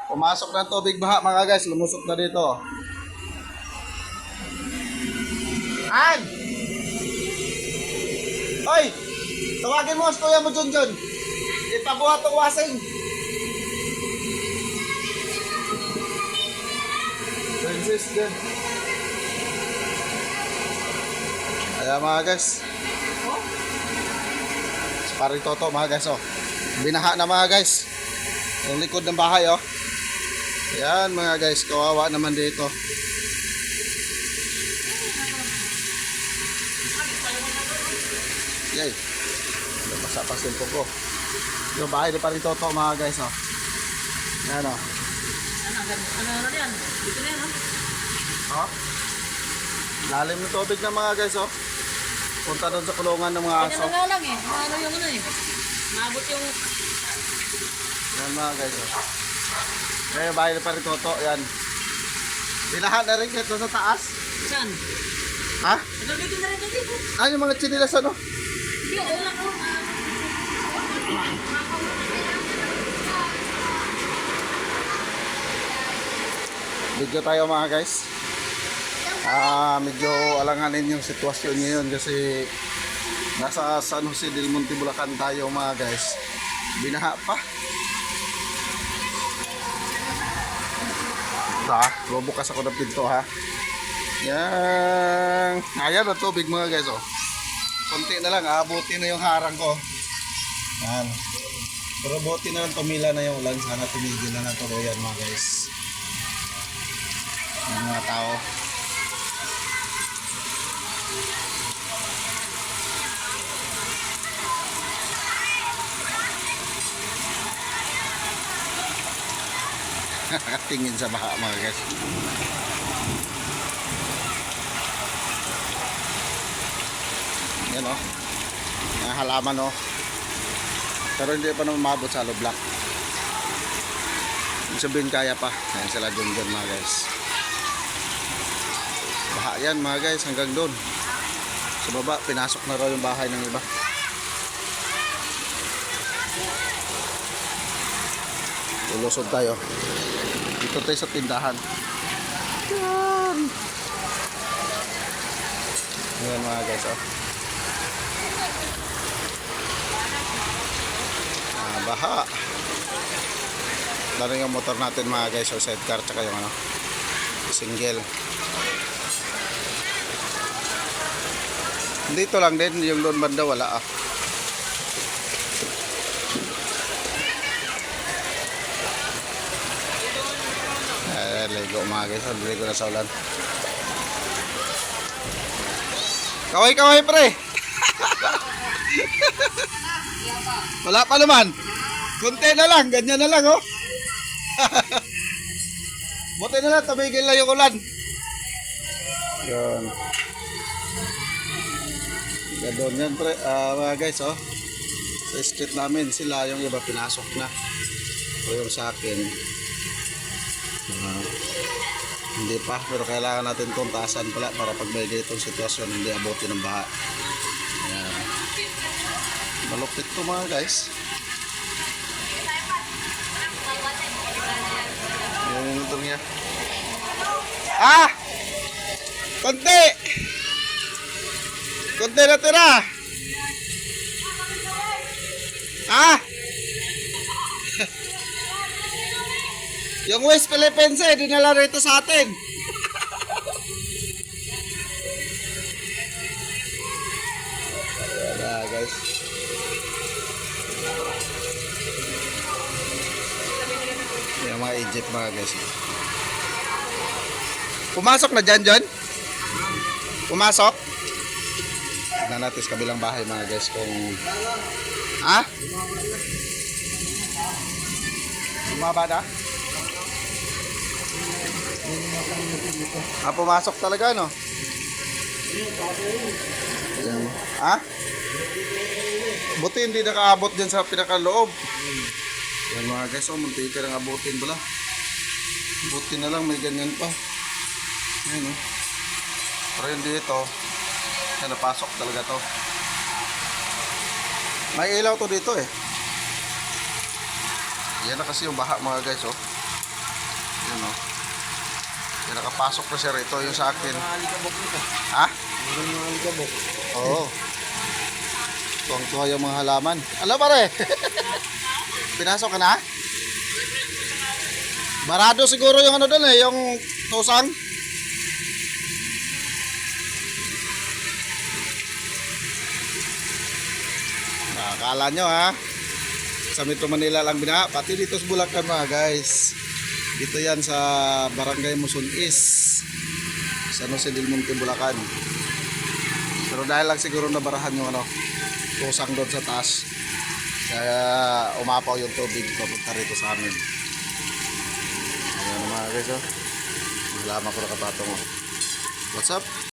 Pumasok ng tubig baha mga guys, lumusok na dito. An! Hoy! Tawagin mo ang kuya mo Junjun. Ipabuhat ang wasing. Princess din. Ayan mga guys. Sa paring toto mga guys oh. Binaha na mga guys. Yung likod ng bahay oh. Ayan mga guys, kawawa naman dito. Yay. Nabasa pa cellphone ko. Yung bahay ni paring toto mga guys oh. Ayan oh. Ano yan? Dito na yan, ha? Oh. Lalim ng tubig na mga guys oh. Punta doon sa kulungan ng mga aso. Ganyan na lang eh. Ano yung ano eh. Maabot yung... Yan mga guys oh. Ayan yung bahay ni paring toto. Ayan. Binahan na rin dito sa taas. Saan? Ha? Dito na rin dito. Ano yung mga chinilas ano? Hindi, wala ko. Video tayo mga guys. Medyo alanganin yung sitwasyon ngayon kasi nasa San Jose del Monte, Bulacan tayo mga guys. Binaha pa. Bubukas ako ng pinto ha. Yan. Ayan ang tubig mga guys oh. Konti na lang, abuti na yung harang ko. Yan. Pero buti na lang tumila na yung ulan. Sana tumigil na ng tuluyan mga guys. Yung mga tao. Nakatingin sa baha mga guys. Yan o. Mga halaman o. Pero hindi pa naman maabot sa hollow block. Ibig sabihin kaya pa. Ayan sila dun mga guys. Baha yan mga guys hanggang doon. Sa baba pinasok na raw yung bahay ng iba. Lulusod tayo. Dito tayo sa tindahan. Yan. Ayan mga guys oh. Baha. Lalo yung motor natin mga guys o sidecar tsaka yung ano single. Dito lang din yung doon banda wala ah. Ligo mga guys, ligo na sa ulan. Kaway kaway pre. Wala pa naman. Kunti na lang, ganyan na lang oh. Buti na lang, tumigil na yung ulan. Yan. Gadon yan pre, mga guys oh. Sa street namin, sila yung iba pinasok na. O yung sa akin. Hindi pa, pero kailangan natin itong taasan pala para pag may ganitong sitwasyon hindi abutin ng baha. Ayan. Malupit to mga guys. Yung ito niya. Ah! Konti! Konti na tira! Ah! Yung West Philippines dinala rito sa atin. Wala guys. Yung mga Egypt mga guys. Pumasok na dyan John? Pumasok? Tignan natin sa kabilang bahay mga guys kung... Ha? Bumaba na? Pumasok talaga no? Ha? Buti hindi nakaabot dyan sa pinakaloob. Yan mga guys, oh, munti ang abutin pala. Buti na lang may ganyan pa. Yan oh. Pero hindi ito. Yan, napasok talaga to. May ilaw to dito eh. Yan na kasi yung baha mga guys oh. Yun o. Kaya nakapasok na siya rito. Yung sa akin. Mga alikabok nito. Ha? Meron mga alikabok. Oo. Tuwang-tuwa yung mga halaman. Ala pare. Pinasok ka na? Barado siguro yung ano doon eh. Yung tusang. Akala nyo ha, sa Metro Manila lang bina, pati dito sa Bulacan mga guys. Dito yan sa Barangay Muson East, San Jose del Monte, Bulacan. Pero dahil lang siguro nabarahan yung ano, tusang doon sa taas, kaya umapaw yung tubig papunta rito sa amin. Ayan mga guys oh, malama ko na kapatong oh. What's up?